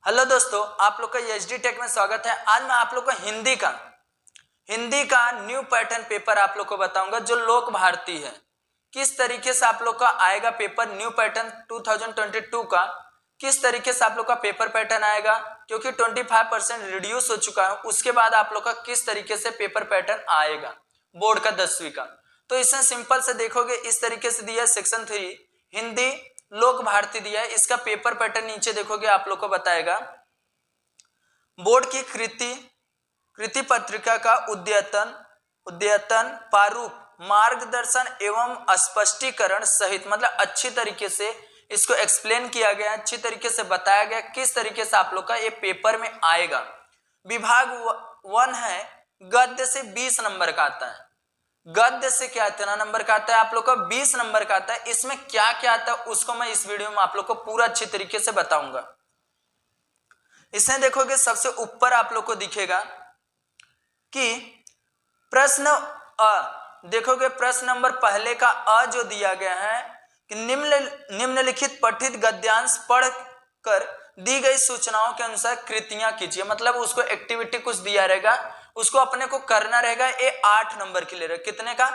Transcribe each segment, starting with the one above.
Hello दोस्तों, आप लोग का एचडी टेक में स्वागत है। आज मैं आप लोग को हिंदी का न्यू पैटर्न पेपर आप लोग को बताऊंगा जो लोक भारती है। किस तरीके से आप लोग का आएगा पेपर न्यू पैटर्न 2022 का, किस तरीके से आप लोग का पेपर पैटर्न आएगा, क्योंकि 25% रिड्यूस हो चुका है। उसके बाद आप लोग का किस तरीके से पेपर पैटर्न आएगा बोर्ड का 10वीं का, तो इसमें सिंपल से देखोगे इस तरीके से दिया है। सेक्शन 3 हिंदी लोक भारती दिया है। इसका पेपर पैटर्न नीचे देखोगे आप लोग को बताएगा। बोर्ड की कृति पत्रिका का उद्यतन प्रारूप मार्गदर्शन एवं स्पष्टीकरण सहित, मतलब अच्छी तरीके से इसको एक्सप्लेन किया गया, अच्छी तरीके से बताया गया किस तरीके से आप लोग का ये पेपर में आएगा। विभाग 1 है, गद्य से 20 नंबर का आता है। गद्य से क्या इतना नंबर का आता है आप लोग का 20 नंबर का आता है। इसमें क्या क्या आता है उसको मैं इस वीडियो में आप लोग को पूरा अच्छी तरीके से बताऊंगा। इसमें देखोगे सबसे ऊपर आप लोग को दिखेगा कि प्रश्न देखोगे प्रश्न नंबर पहले का जो दिया गया है कि निम्नलिखित पठित गद्यांश पढ़कर दी गई सूचनाओं के अनुसार कृतियां कीजिए। मतलब उसको एक्टिविटी कुछ दिया रहेगा, उसको अपने को करना रहेगा। ये 8 नंबर के लिए रहेगा। कितने का?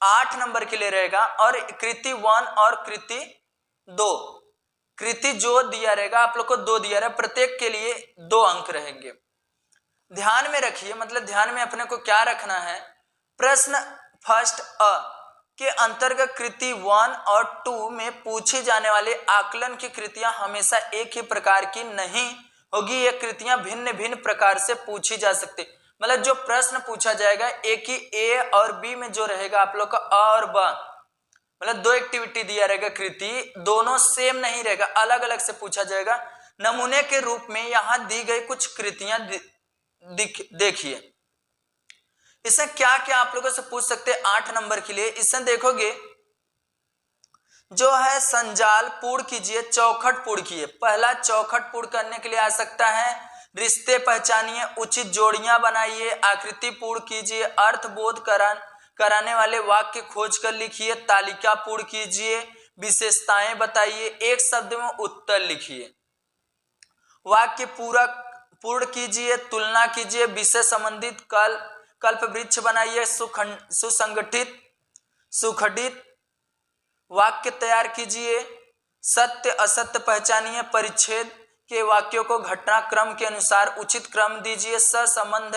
8 नंबर के लिए रहेगा। और कृति 1 और कृति 2, कृति जो दिया रहेगा आप लोग को 2 दिया रहेगा, प्रत्येक के लिए 2 अंक रहेंगे। ध्यान में रखिए, मतलब ध्यान में अपने को क्या रखना है, प्रश्न फर्स्ट के अंतर्गत कृति 1 और 2 में पूछी जाने वाले आकलन की कृतियां हमेशा एक ही प्रकार की नहीं होगी। ये कृतियां भिन्न भिन्न प्रकार से पूछी जा सकती। मतलब जो प्रश्न पूछा जाएगा एक ही ए और बी में जो रहेगा आप लोग का अ और ब, मतलब 2 एक्टिविटी दिया रहेगा। कृति दोनों सेम नहीं रहेगा, अलग अलग से पूछा जाएगा। नमूने के रूप में यहां दी गई कुछ कृतियां देखिए। इसमें क्या क्या आप लोगों से पूछ सकते हैं 8 नंबर के लिए। इसमें देखोगे जो है संजाल पूर्ण कीजिए, चौखट पूर्ण कीजिए। पहला चौखट पूर्ण करने के लिए आ सकता है रिश्ते पहचानिए, उचित जोड़ियां बनाइए, आकृति पूर्ण कीजिए, अर्थ बोध कराने वाले वाक्य खोज कर लिखिए, तालिका पूर्ण कीजिए, विशेषताएं बताइए, एक शब्द में उत्तर लिखिए, वाक्य पूर्ण कीजिए, तुलना कीजिए, विषय संबंधित कल्प वृक्ष बनाइए, सुखंडित वाक्य तैयार कीजिए, सत्य असत्य पहचानिए, परिच्छेद के वाक्यों को घटनाक्रम के अनुसार उचित क्रम दीजिए, सहसंबंध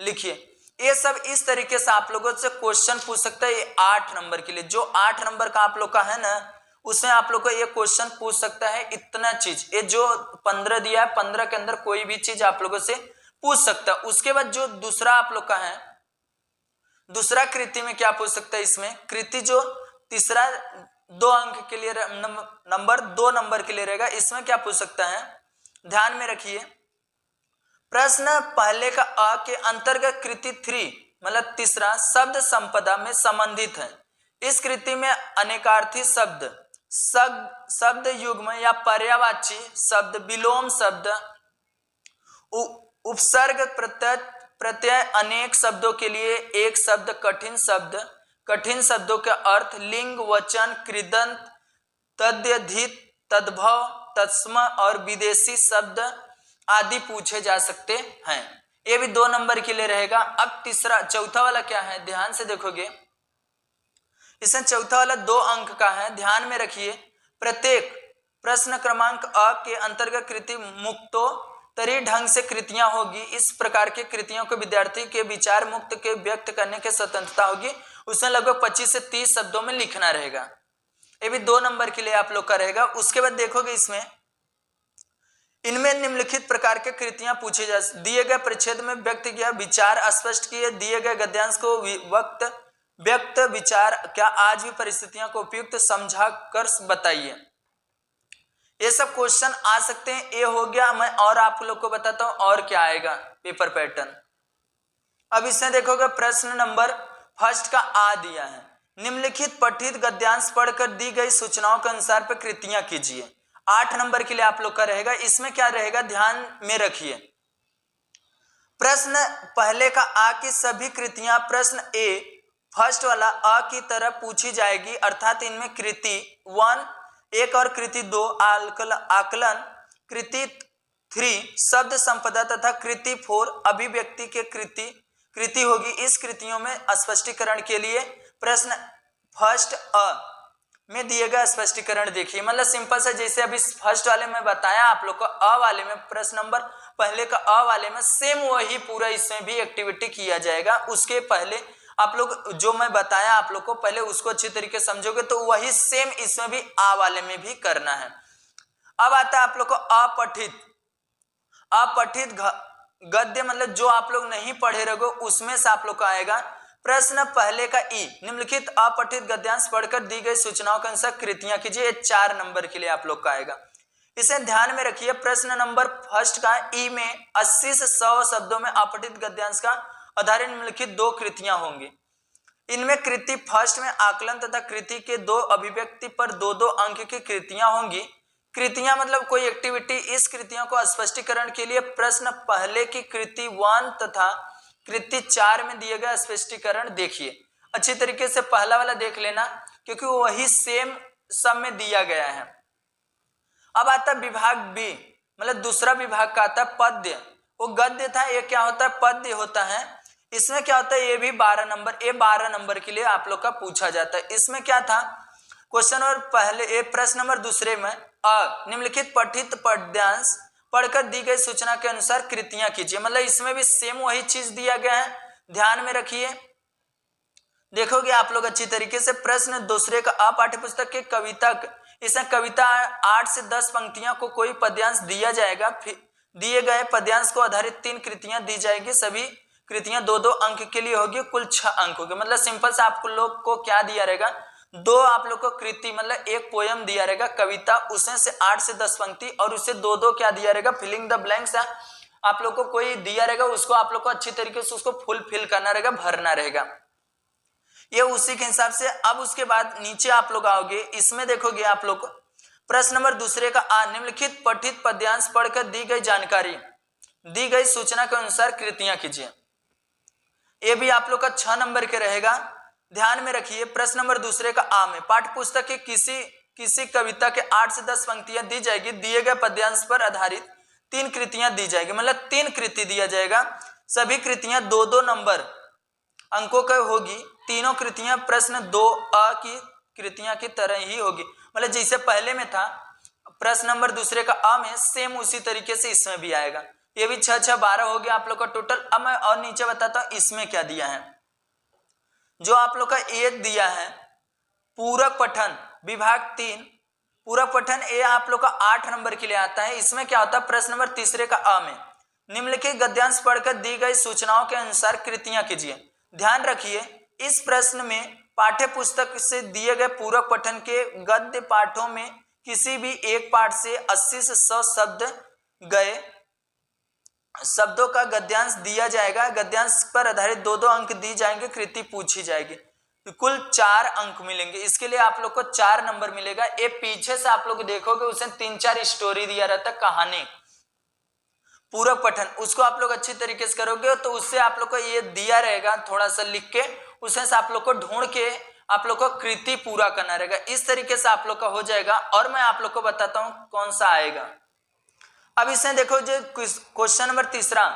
लिखिए। ये सब इस तरीके से आप लोगों से क्वेश्चन पूछ सकता है। ये 8 नंबर के लिए, जो 8 नंबर का आप लोग का है ना, उसमें आप लोग को ये क्वेश्चन पूछ सकता है। इतना चीज, ये जो 15 दिया है, 15 के अंदर कोई भी चीज आप लोगों से पूछ सकता है। उसके बाद जो दूसरा आप लोग का है, दूसरा कृति में क्या पूछ सकता है, इसमें कृति जो तीसरा 2 अंक के लिए नंबर 2 नंबर के लिए रहेगा। इसमें क्या पूछ सकता है, ध्यान में रखिए। प्रश्न पहले का अ के अंतर्गत कृति 3, मतलब तीसरा शब्द संपदा में संबंधित है। इस कृति में अनेकार्थी शब्द युग्म या पर्यायवाची शब्द, विलोम शब्द, उपसर्ग प्रत्यय अनेक शब्दों के लिए एक शब्द, कठिन शब्दों के अर्थ, लिंग, वचन, कृदंत, तद्धित, तद्भव, तत्सम और विदेशी शब्द आदि पूछे जा सकते हैं। ये भी 2 नंबर के लिए रहेगा। अब चौथा वाला क्या है, ध्यान से देखोगे। इसमें चौथा वाला 2 अंक का है, ध्यान में रखिए। प्रत्येक प्रश्न क्रमांक अ के अंतर्गत कृति मुक्तोत्तरी ढंग से कृतियां होगी। इस प्रकार की कृतियों को विद्यार्थी के विचार मुक्त के व्यक्त करने की स्वतंत्रता होगी। उसमें लगभग 25 से 30 शब्दों में लिखना रहेगा। ये भी 2 नंबर के लिए आप लोग का रहेगा। उसके बाद देखोगे इसमें इनमें निम्नलिखित प्रकार के कृतियां पूछी जा, दिए गए परिच्छेद में व्यक्त किया विचार स्पष्ट किए, दिए गए गद्यांश को व्यक्त विचार क्या आज भी परिस्थितियों को उपयुक्त समझा कर बताइए। ये सब क्वेश्चन आ सकते हैं। ये हो गया। मैं और आप लोग को बताता हूं और क्या आएगा पेपर पैटर्न। अब इसमें देखोगे प्रश्न नंबर फर्स्ट का आ दिया है, निम्नलिखित पठित गद्यांश पढ़कर दी गई सूचनाओं के अनुसार पे कृतियां कीजिए। 8 नंबर के लिए आप लोग का रहेगा। इसमें क्या रहेगा, ध्यान में रखिए। प्रश्न पहले का आ की सभी कृतियां प्रश्न ए फर्स्ट वाला अ की तरह पूछी जाएगी, अर्थात इनमें कृति 1 और कृति 2 आकलन, कृति 3 शब्द संपदा तथा कृति 4 अभिव्यक्ति के कृति होगी। इस कृतियों में स्पष्टीकरण के लिए प्रश्न फर्स्ट अ में दिए गए स्पष्टीकरण देखिए। मतलब सिंपल सा, जैसे अभी फर्स्ट वाले में बताया आप लोग को, अ वाले में प्रश्न नंबर पहले का अ वाले में सेम वही पूरा इसमें भी एक्टिविटी किया जाएगा। उसके पहले आप लोग जो मैं बताया आप लोग को पहले उसको अच्छी तरीके समझोगे तो वही सेम इसमें भी आ वाले में भी करना है। अब आता है आप लोग को अपठित गद्य, मतलब जो आप लोग नहीं पढ़े रहोगे उसमें से आप लोग को आएगा प्रश्न पहले का ई, निम्नलिखित अपठित गद्यांश पढ़कर दी गई सूचनाओं के अनुसार कृतियां कीजिए। ये 4 नंबर के लिए आप लोग का आएगा। इसे ध्यान में रखिए। प्रश्न नंबर फर्स्ट का ई में 80 से 100 शब्दों में अपठित गद्यांश का आधारित निम्नलिखित 2 कृतियां होंगी। इनमें कृति फर्स्ट में आकलन तथा कृति के 2 अभिव्यक्ति पर 2-2 अंक की कृतियां होंगी। कृतियां मतलब कोई एक्टिविटी। इस कृतियों को स्पष्टीकरण के लिए प्रश्न पहले की कृति 1 तथा कृति 4 में दिए गए स्पष्टीकरण देखिए। अच्छी तरीके से पहला वाला देख लेना क्योंकि वही सेम सब में दिया गया है। अब आता विभाग बी, मतलब दूसरा विभाग का आता पद्य। वो गद्य था, ये क्या होता है पद्य होता है। इसमें क्या होता है, ये भी 12 नंबर, ये 12 नंबर के लिए आप लोग का पूछा जाता है। इसमें क्या था क्वेश्चन, और पहले ये प्रश्न नंबर दूसरे में निम्नलिखित पठित पद्यांश पढ़कर दी गई सूचना के अनुसार कृतियां कीजिए। मतलब इसमें भी सेम वही चीज दिया गया है, ध्यान में रखिए। देखोगे आप लोग अच्छी तरीके से। प्रश्न दूसरे का पाठ्य पुस्तक के कविता, इसमें कविता 8 से 10 पंक्तियों को कोई पद्यांश दिया जाएगा। दिए गए पद्यांश को आधारित 3 कृतियां दी जाएगी। सभी कृतियां 2-2 अंक के लिए होगी, कुल 6 अंक होगी। मतलब सिंपल से आप लोग को क्या दिया रहेगा, 2 आप लोग को कृति मतलब एक पोयम दिया रहेगा कविता, उसमें से 8 से 10 पंक्ति और उससे 2-2 क्या दिया रहेगा फिलिंग द ब्लैंक्स। आप लोग को कोई दिया रहेगा उसको आप लोग को अच्छी तरीके से उसको फुल फिल करना रहेगा, भरना रहेगा। ये उसी के हिसाब से। अब उसके बाद नीचे आप लोग आओगे, इसमें देखोगे आप लोग प्रश्न नंबर दूसरे का निम्नलिखित पठित पद्यांश पढ़कर दी गई जानकारी, दी गई सूचना के अनुसार कृतियां कीजिए। ये भी आप लोग का 6 नंबर के रहेगा, ध्यान में रखिए। प्रश्न नंबर दूसरे का में पाठ्य पुस्तक के किसी कविता के 8 से 10 पंक्तियां दी जाएगी। दिए गए पद्यांश पर आधारित 3 कृतियां दी जाएगी, मतलब 3 कृति दिया जाएगा। सभी कृतियां 2-2 नंबर अंकों का होगी। तीनों कृतियां प्रश्न 2 की कृतियां की तरह ही होगी। मतलब जैसे पहले में था प्रश्न नंबर दूसरे का में, सेम उसी तरीके से इसमें भी आएगा। ये भी 6-6 12 हो गया आप लोग का टोटल। अब मैं और नीचे बताता हूं इसमें क्या दिया है। जो आप लोग का एक दिया है पूरक पठन विभाग 3, पूरक पठन ये आप लोग का 8 नंबर के लिए आता है। इसमें क्या होता है प्रश्न नंबर तीसरे का में निम्नलिखित गद्यांश पढ़कर दी गई सूचनाओं के अनुसार कृतियां कीजिए। ध्यान रखिए इस प्रश्न में पाठ्य पुस्तक से दिए गए पूरक पठन के गद्य पाठों में किसी भी एक पाठ से 80 से 100 शब्द गए शब्दों का गद्यांश दिया जाएगा। गद्यांश पर आधारित 2-2 अंक दी जाएंगे, कृति पूछी जाएगी। कुल 4 अंक मिलेंगे। इसके लिए आप लोग को 4 नंबर मिलेगा। ये पीछे से आप लोग देखोगे उसे 3-4 स्टोरी दिया रहता, कहानी पूरक पठन, उसको आप लोग अच्छी तरीके से करोगे तो उससे आप लोग को ये दिया रहेगा थोड़ा सा लिख के, उसमें से आप लोग को ढूंढ के आप लोग को कृति पूरा करना रहेगा। इस तरीके से आप लोग का हो जाएगा। और मैं आप लोग को बताता हूं कौन सा आएगा। अब इसमें देखो जो क्वेश्चन नंबर तीसरा,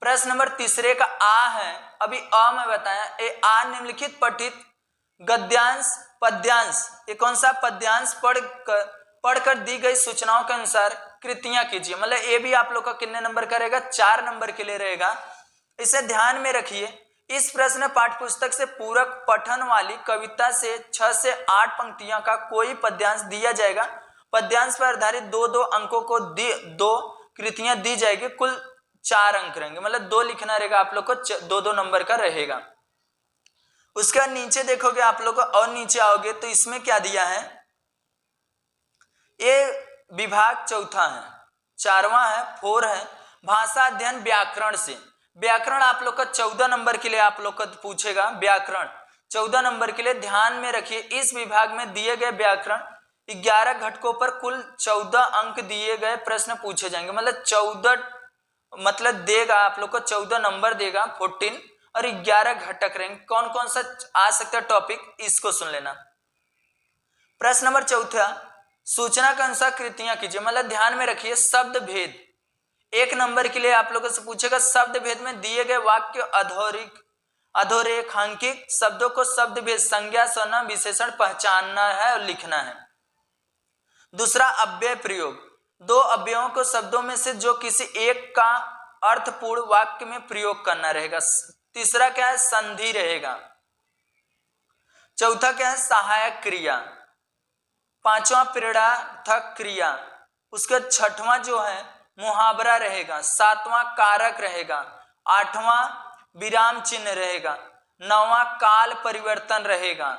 प्रश्न नंबर तीसरे का है, अभी में बताया निम्नलिखित पठित गद्यांश पद्यांश, ये कौन सा पद्यांश पढ़कर दी गई सूचनाओं के अनुसार कृतियां कीजिए। मतलब ये भी आप लोग का कितने नंबर का रहेगा, 4 नंबर के लिए रहेगा। इसे ध्यान में रखिए। इस प्रश्न पाठ्य पुस्तक से पूरक पठन वाली कविता से 6 से 8 पंक्तियों का कोई पद्यांश दिया जाएगा। पद्यांश पर आधारित 2-2 अंकों को 2 कृतियां दी जाएगी। कुल 4 अंक रहेंगे, मतलब 2 लिखना रहेगा आप लोग को, 2-2 नंबर का रहेगा। उसके नीचे देखोगे आप लोग और नीचे आओगे तो इसमें क्या दिया है, ये विभाग चौथा है, 4वां है, 4 है भाषा अध्ययन व्याकरण से। व्याकरण आप लोग का 14 नंबर के लिए आप लोग का पूछेगा। व्याकरण 14 नंबर के लिए ध्यान में रखिए। इस विभाग में दिए गए व्याकरण 11 घटकों पर कुल 14 अंक दिए गए प्रश्न पूछे जाएंगे। मतलब 14 मतलब देगा आप लोग को 14 नंबर देगा 14 और 11 घटक रहेंगे। कौन कौन सा आ सकता है टॉपिक, इसको सुन लेना। प्रश्न नंबर चौथा, सूचना के अनुसार कृतियां कीजिए। मतलब ध्यान में रखिए शब्द भेद, 1 नंबर के लिए आप लोगों से पूछेगा शब्द भेद में दिए गए वाक्य अधोरेखांकित शब्दों को शब्द भेद संज्ञा सर्वनाम विशेषण पहचानना है और लिखना है। दूसरा अव्यय प्रयोग, 2 अव्ययों को शब्दों में से जो किसी एक का अर्थपूर्ण वाक्य में प्रयोग करना रहेगा। तीसरा क्या है, संधि रहेगा। चौथा क्या है, सहायक क्रिया। पांचवा प्रेरणार्थक क्रिया। उसका छठवां जो है मुहावरा रहेगा। सातवां कारक रहेगा। आठवां विराम चिन्ह रहेगा। नौवां काल परिवर्तन रहेगा।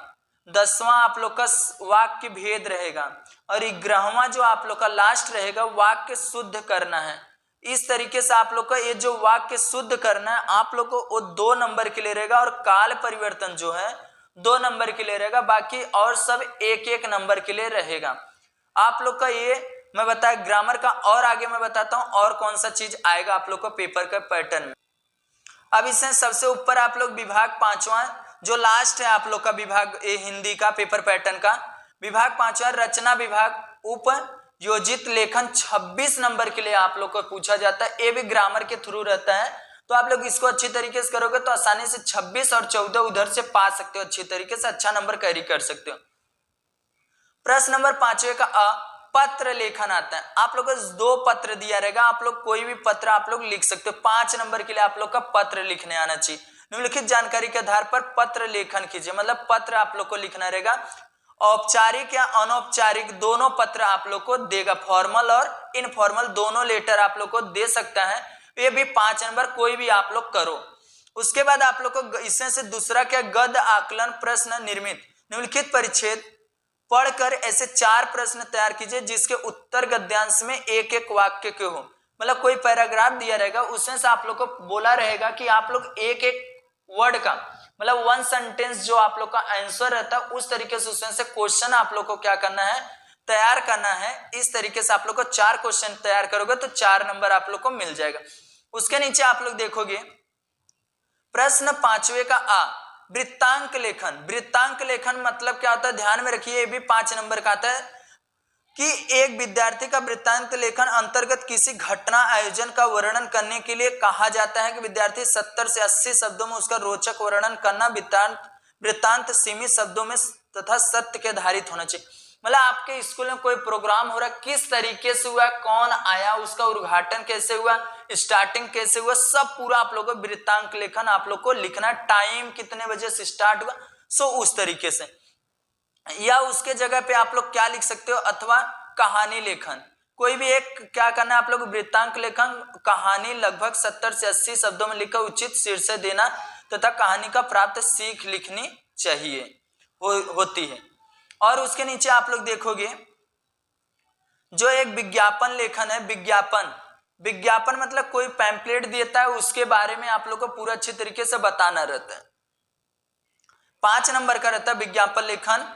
10वां आप लोग का वाक्य भेद रहेगा और 11वां जो आप लोग का लास्ट रहेगा वाक्य शुद्ध करना है। इस तरीके से आप लोग का ये जो वाक्य शुद्ध करना है आप लोग को वो 2 नंबर के लिए रहेगा और काल परिवर्तन जो है 2 नंबर के लिए रहेगा, बाकी और सब 1-1 नंबर के लिए रहेगा। आप लोग का ये मैं बताया ग्रामर का, और आगे मैं बताता हूं और कौन सा चीज आएगा आप लोग को पेपर का पैटर्न में। अब इससे सबसे ऊपर आप लोग विभाग 5वां जो लास्ट है आप लोग का विभाग हिंदी का पेपर पैटर्न का विभाग 5वां रचना विभाग उपयोजित लेखन 26 नंबर के लिए आप लोग को पूछा जाता है। ये भी ग्रामर के थ्रू रहता है, तो आप लोग इसको अच्छी तरीके से करोगे तो आसानी से 26 और 14 उधर से पा सकते हो, अच्छी तरीके से अच्छा नंबर कैरी कर सकते हो। प्रश्न नंबर 5वें का अ पत्र लेखन आता है। आप लोग को 2 पत्र दिया रहेगा, आप लोग कोई भी पत्र आप लोग लिख सकते हो। 5 नंबर के लिए आप लोग का पत्र लिखने आना चाहिए। निम्नलिखित जानकारी के आधार पर पत्र लेखन कीजिए, मतलब पत्र आप लोग को लिखना रहेगा। औपचारिक या अनौपचारिक दोनों पत्र आप लोग को देगा, फॉर्मल और इनफॉर्मल दोनों लेटर आप लोग को दे सकता है। ये भी 5 नंबर कोई भी आप लोग करो। उसके बाद आप लोग को इसमें से दूसरा क्या, गद्य आकलन प्रश्न निर्मित। निम्नलिखित परिच्छेद पढ़कर ऐसे 4 प्रश्न तैयार कीजिए जिसके उत्तर गद्यांश में 1-1 वाक्य के हो। मतलब कोई पैराग्राफ दिया रहेगा उसमें से आप लोग को बोला रहेगा कि आप लोग 1-1 वर्ड का मतलब 1 सेंटेंस जो आप लोग का आंसर रहता है उस तरीके से उसमें से क्वेश्चन आप लोग को क्या करना है, तैयार करना है। इस तरीके से आप लोग को 4 क्वेश्चन तैयार करोगे तो 4 नंबर आप लोग को मिल जाएगा। उसके नीचे आप लोग देखोगे प्रश्न 5वें का आ वृत्तांक लेखन। वृत्तांक लेखन मतलब क्या होता है, ध्यान में रखिए, ये भी 5 नंबर का आता है कि एक विद्यार्थी का वृत्तांत लेखन अंतर्गत किसी घटना आयोजन का वर्णन करने के लिए कहा जाता है कि विद्यार्थी 70 से 80 शब्दों में उसका रोचक वर्णन करना, वृत्तांत सीमित शब्दों में तथा सत्य के आधारित होना चाहिए। मतलब आपके स्कूल में कोई प्रोग्राम हो रहा है, किस तरीके से हुआ, कौन आया, उसका उद्घाटन कैसे हुआ, स्टार्टिंग कैसे हुआ, सब पूरा आप लोग को वृत्तांक लेखन आप लोग को लिखना। टाइम कितने बजे से स्टार्ट हुआ, सो उस तरीके से, या उसके जगह पे आप लोग क्या लिख सकते हो, अथवा कहानी लेखन। कोई भी एक क्या करना है आप लोग, वृत्तांक लेखन कहानी लगभग 70 से 80 शब्दों में लिखकर उचित शीर्षक देना तथा कहानी का प्राप्त सीख लिखनी चाहिए होती है। और उसके नीचे आप लोग देखोगे जो एक विज्ञापन लेखन है। विज्ञापन मतलब कोई पैम्पलेट देता है उसके बारे में आप लोग को पूरा अच्छे तरीके से बताना रहता है। 5 नंबर का रहता है विज्ञापन लेखन।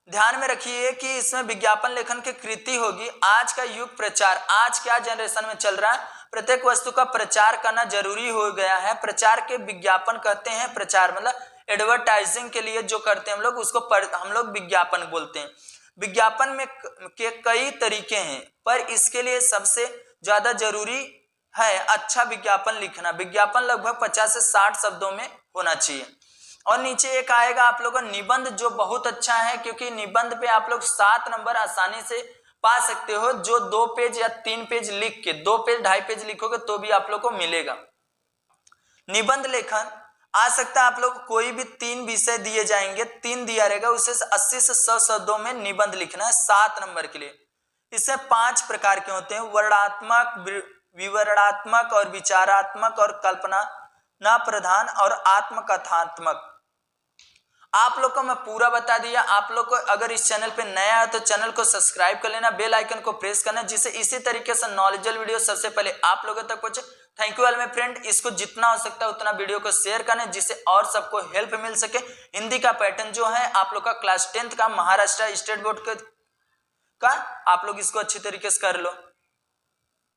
ध्यान में रखिए कि इसमें विज्ञापन लेखन की कृति होगी। आज का युग प्रचार, आज क्या जनरेशन में चल रहा है, प्रत्येक वस्तु का प्रचार करना जरूरी हो गया है। प्रचार के विज्ञापन कहते हैं। प्रचार मतलब एडवर्टाइजिंग के लिए जो करते हैं हम लोग उसको हम लोग विज्ञापन बोलते हैं। विज्ञापन में के कई तरीके हैं, पर इसके लिए सबसे ज्यादा जरूरी है अच्छा विज्ञापन लिखना। विज्ञापन लगभग 50 से 60 शब्दों में होना चाहिए। और नीचे एक आएगा आप लोगों का निबंध, जो बहुत अच्छा है क्योंकि निबंध पे आप लोग 7 नंबर आसानी से पा सकते हो। जो 2 पेज या 3 पेज लिख के 2 पेज 2.5 पेज लिखोगे तो भी आप लोग को मिलेगा। निबंध लेखन आ सकता है आप लोग कोई भी 3 विषय दिए जाएंगे, 3 दिया रहेगा, उससे 80 से 100 शब्दों में निबंध लिखना है 7 नंबर के लिए। इससे 5 प्रकार के होते हैं, वर्णनात्मक, विवरणात्मक और विचारात्मक और कल्पना प्रधान और आत्मकथात्मक। आप लोग को मैं पूरा बता दिया। आप लोग को अगर इस चैनल पे नया है तो चैनल को सब्सक्राइब कर लेना, बेल आइकन को प्रेस करना, जिससे इसी तरीके से नॉलेजेबल वीडियो सबसे पहले आप लोगों तक पहुंचे। Thank you all my friend. इसको जितना हो सकता है उतना वीडियो को शेयर करना जिससे और सबको हेल्प मिल सके। हिंदी का पैटर्न जो है आप लोग का क्लास 10th का महाराष्ट्र स्टेट बोर्ड का आप लोग इसको अच्छी तरीके से कर लो।